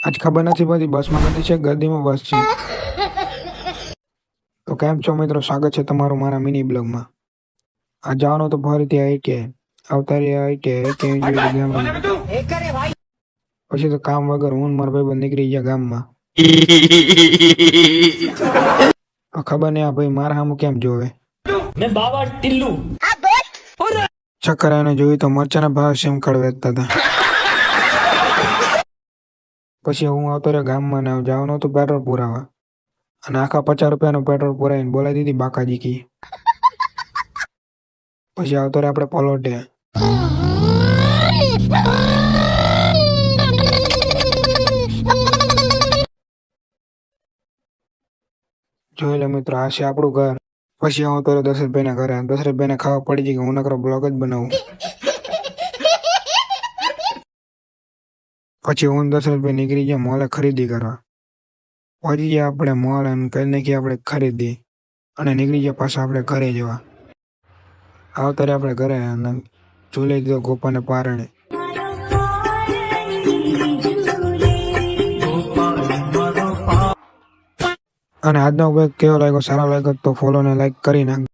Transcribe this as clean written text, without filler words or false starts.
આજ ખબર નથી પડતી બસમાં ગતિ છે ગરદીમાં બસ છે। તો કેમ છો મિત્રો, સ્વાગત છે તમારું મારા મિની બ્લોગમાં। આ જવાનું તો ફરીથી આઈકે અવતારી આઈકે ગેમ રમવા। પછી તો કામ વગર હું મારા ભાઈબંધ નીકળી ગયા ગામમાં। ખબર નહીં આ ભાઈ મારા સામું કેમ જોવે। मैं बाबा टिल्लू ચક્કર એને જોયું તો મરચાના ભાવ સેમ કડ વેચતા હતા। પછી હું આવતો રહ્યો ગામમાં ને જવાનું હતું પેટ્રોલ પુરાવા અને આખા 50 રૂપિયાનું પેટ્રોલ પુરાવીને બોલાવી દીધી બાકાજી કી। પછી આવતો રહ્યો આપણે પલોટે। જોઈ લે મિત્રો, આ છે આપણું ઘર। પછી આવતો રહ્યો દશરથભાઈના ઘરે। દશરથભાઈને ખાવા પડી ગઈ કે હું નકરો બ્લોગ જ બનાવું। પછી હું દશરથભાઈ નીકળી ગયા મોલે ખરીદી કરવા। પહોંચી ગયા આપણે મોલ અને કરી નાખી આપણે ખરીદી અને નીકળી ગયા પાછા આપણે ઘરે જવા। આવતા આપણે ઘરે અને ઝૂલી દીધો ગોપાને પારણે। અને આજનો બ્લોગ કેવો લાગ્યો, સારો લાગ્યો તો ફોલો ને લાઈક કરી નાખ।